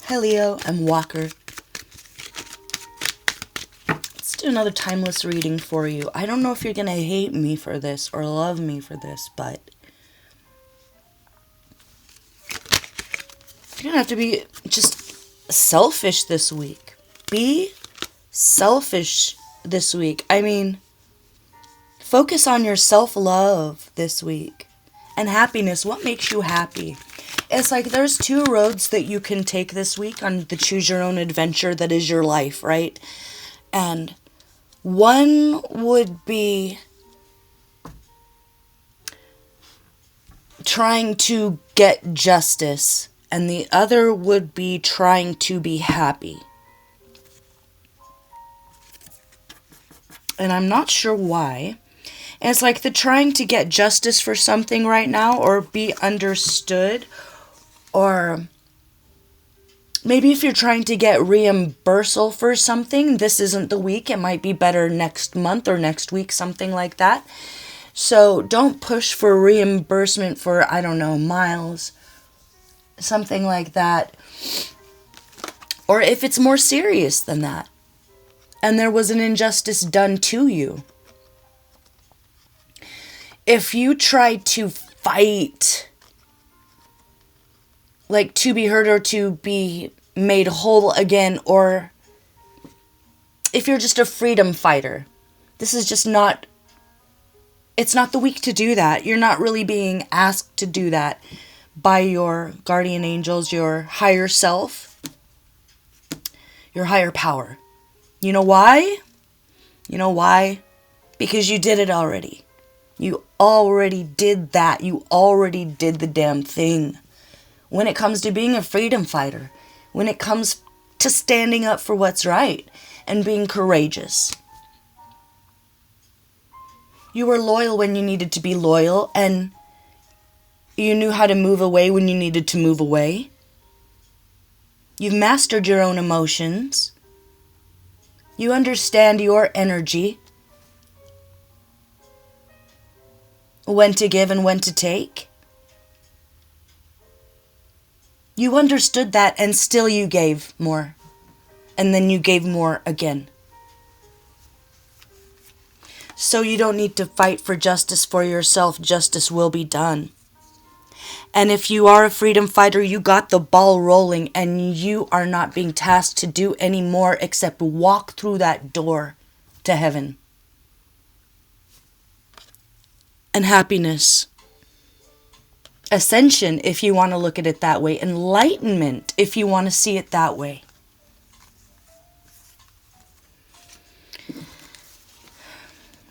Hi Leo, I'm Walker. Let's do another timeless reading for you. I don't know if you're going to hate me for this or love me for this, but you're going to have to be just selfish this week. Be selfish this week. I mean, focus on your self-love this week. And happiness. What makes you happy? It's like there's two roads that you can take this week on the choose your own adventure that is your life, right? And one would be trying to get justice, and the other would be trying to be happy. And I'm not sure why. And it's like the trying to get justice for something right now, or be understood, or maybe if you're trying to get reimbursal for something, this isn't the week. It might be better next month or next week, something like that. So don't push for reimbursement for, I don't know, miles, something like that. Or if it's more serious than that, and there was an injustice done to you. If you try to fight, like to be heard or to be made whole again, or if you're just a freedom fighter, this is just not, it's not the week to do that. You're not really being asked to do that by your guardian angels, your higher self, your higher power. You know why? You know why? Because you did it already. You already did that. You already did the damn thing. When it comes to being a freedom fighter, when it comes to standing up for what's right and being courageous. You were loyal when you needed to be loyal, and you knew how to move away when you needed to move away. You've mastered your own emotions. You understand your energy, when to give and when to take. You understood that, and still you gave more. And then you gave more again. So you don't need to fight for justice for yourself. Justice will be done. And if you are a freedom fighter, you got the ball rolling, and you are not being tasked to do any more except walk through that door to heaven. And happiness. Ascension, if you want to look at it that way. Enlightenment, if you want to see it that way.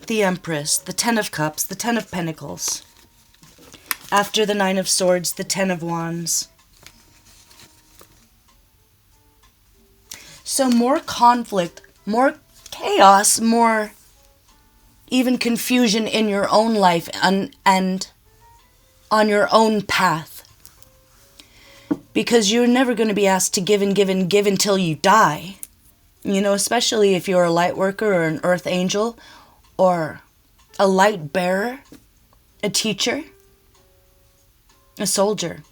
The Empress, the Ten of Cups, the Ten of Pentacles. After the Nine of Swords, the Ten of Wands. So more conflict, more chaos, more even confusion in your own life and on your own path. Because you're never going to be asked to give and give and give until you die. You know, especially if you're a light worker or an earth angel or a light bearer, a teacher, a soldier.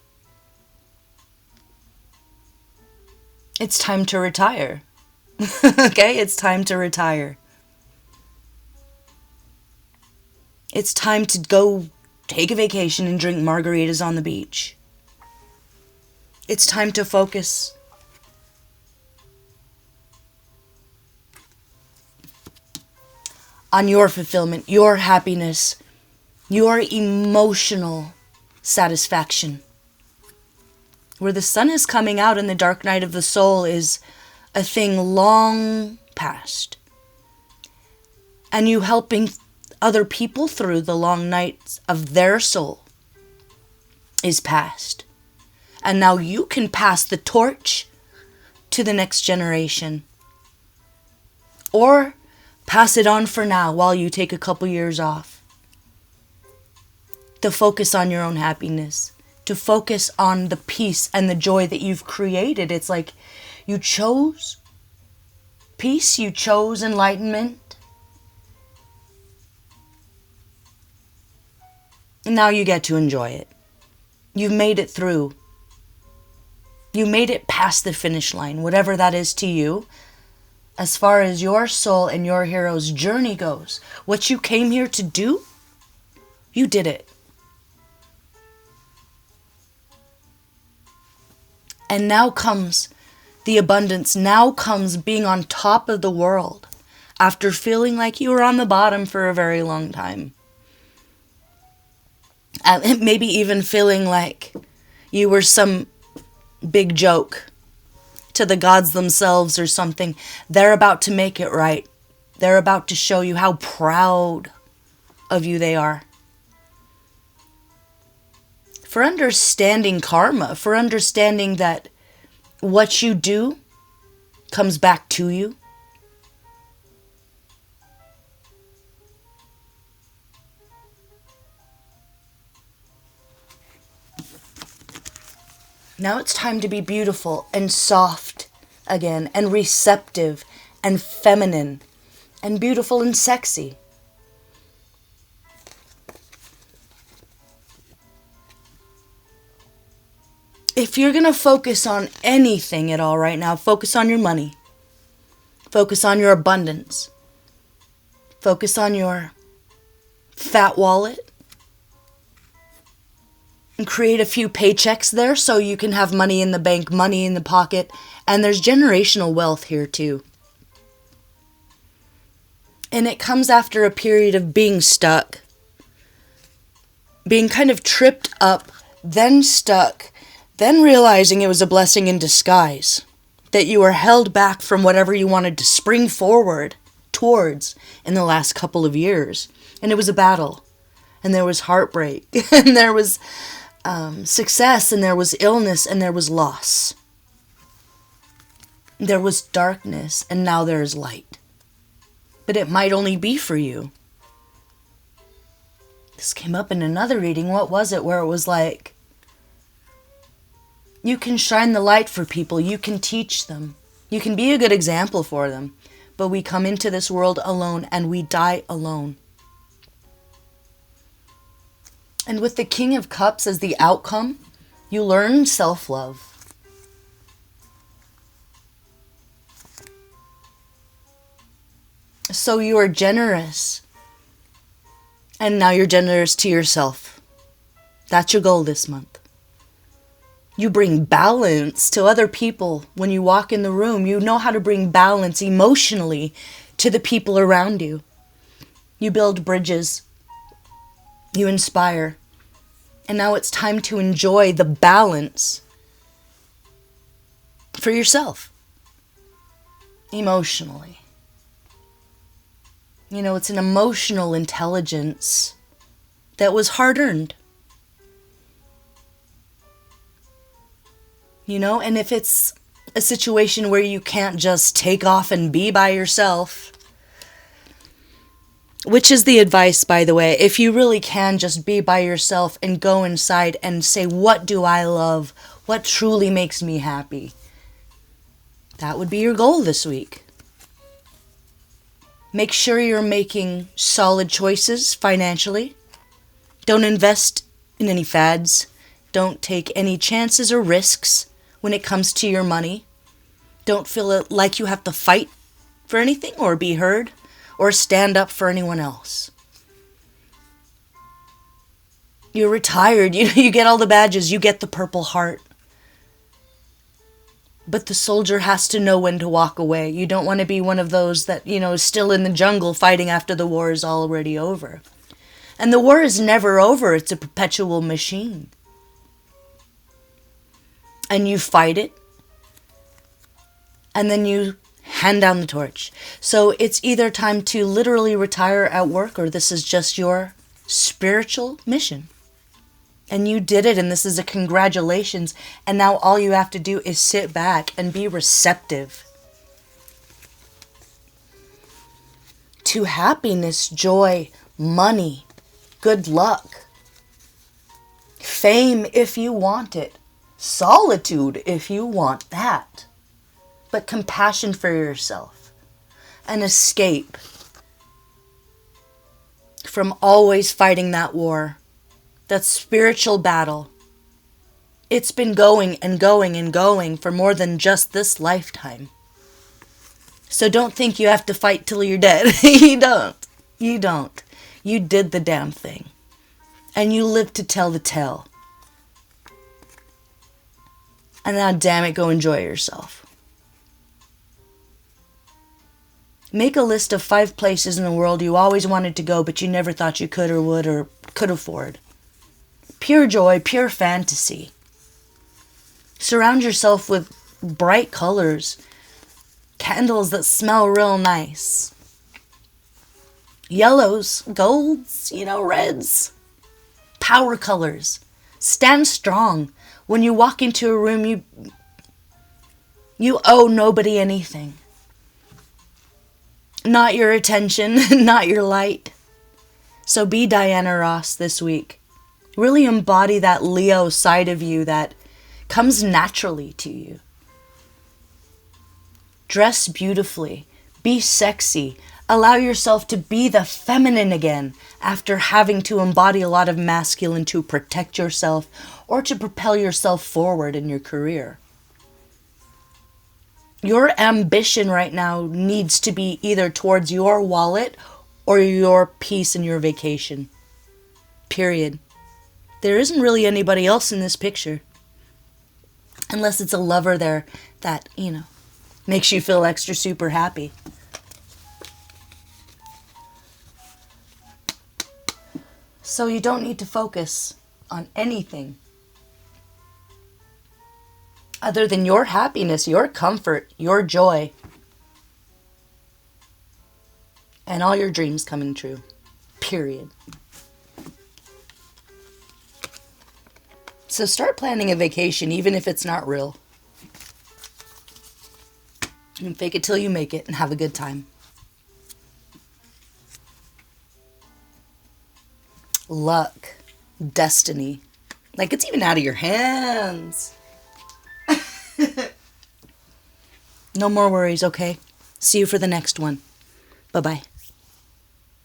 It's time to retire. Okay? It's time to retire. It's time to go take a vacation and drink margaritas on the beach. It's time to focus on your fulfillment, your happiness, your emotional satisfaction. Where the sun is coming out and the dark night of the soul is a thing long past. And you helping other people through the long nights of their soul is past. And now you can pass the torch to the next generation. Or pass it on for now while you take a couple years off. To focus on your own happiness. To focus on the peace and the joy that you've created. It's like you chose peace, you chose enlightenment. And now you get to enjoy it. You've made it through. You made it past the finish line, whatever that is to you. As far as your soul and your hero's journey goes, what you came here to do, you did it. And now comes the abundance. Now comes being on top of the world after feeling like you were on the bottom for a very long time. Maybe even feeling like you were some big joke to the gods themselves or something. They're about to make it right. They're about to show you how proud of you they are. For understanding karma, for understanding that what you do comes back to you. Now it's time to be beautiful and soft again, and receptive and feminine and beautiful and sexy. If you're going to focus on anything at all right now, focus on your money. Focus on your abundance. Focus on your fat wallet. And create a few paychecks there so you can have money in the bank, money in the pocket. And there's generational wealth here too. And it comes after a period of being stuck. Being kind of tripped up, then stuck, then realizing it was a blessing in disguise. That you were held back from whatever you wanted to spring forward towards in the last couple of years. And it was a battle. And there was heartbreak. And there was success, and there was illness, and there was loss. There was darkness, and now there is light. But it might only be for you. This came up in another reading. What was it? Where it was like, you can shine the light for people. You can teach them. You can be a good example for them. But we come into this world alone, and we die alone. And with the King of Cups as the outcome, you learn self-love. So you are generous. And now you're generous to yourself. That's your goal this month. You bring balance to other people when you walk in the room. You know how to bring balance emotionally to the people around you. You build bridges. You inspire. And now it's time to enjoy the balance for yourself. Emotionally. You know, it's an emotional intelligence that was hard-earned. You know, and if it's a situation where you can't just take off and be by yourself, which is the advice, by the way, if you really can just be by yourself and go inside and say, what do I love? What truly makes me happy? That would be your goal this week. Make sure you're making solid choices financially. Don't invest in any fads. Don't take any chances or risks when it comes to your money. Don't feel like you have to fight for anything or be heard or stand up for anyone else. You're retired. You get all the badges. You get the Purple Heart. But the soldier has to know when to walk away. You don't want to be one of those that, is still in the jungle fighting after the war is already over. And the war is never over. It's a perpetual machine. And you fight it. And then you hand down the torch. So it's either time to literally retire at work, or this is just your spiritual mission. And you did it, and this is a congratulations. And now all you have to do is sit back and be receptive to happiness, joy, money, good luck, fame if you want it, solitude if you want that, but compassion for yourself, an escape from always fighting that war, that spiritual battle It's been going and going and going for more than just this lifetime. So don't think you have to fight till you're dead. You don't. You don't. You did the damn thing. And you live to tell the tale. And now, damn it, go enjoy yourself. Make a list of 5 places in the world you always wanted to go, but you never thought you could or would or could afford. Pure joy, pure fantasy. Surround yourself with bright colors. Candles that smell real nice. Yellows, golds, reds. Power colors. Stand strong. When you walk into a room, you owe nobody anything. Not your attention, not your light. So be Diana Ross this week. Really embody that Leo side of you that comes naturally to you. Dress beautifully. Be sexy. Allow yourself to be the feminine again after having to embody a lot of masculine to protect yourself or to propel yourself forward in your career. Your ambition right now needs to be either towards your wallet or your peace and your vacation. Period. There isn't really anybody else in this picture. Unless it's a lover there that, makes you feel extra super happy. So you don't need to focus on anything other than your happiness, your comfort, your joy, and all your dreams coming true. Period. So start planning a vacation, even if it's not real. And fake it till you make it and have a good time. Luck. Destiny. Like it's even out of your hands. No more worries, okay? See you for the next one. Bye-bye.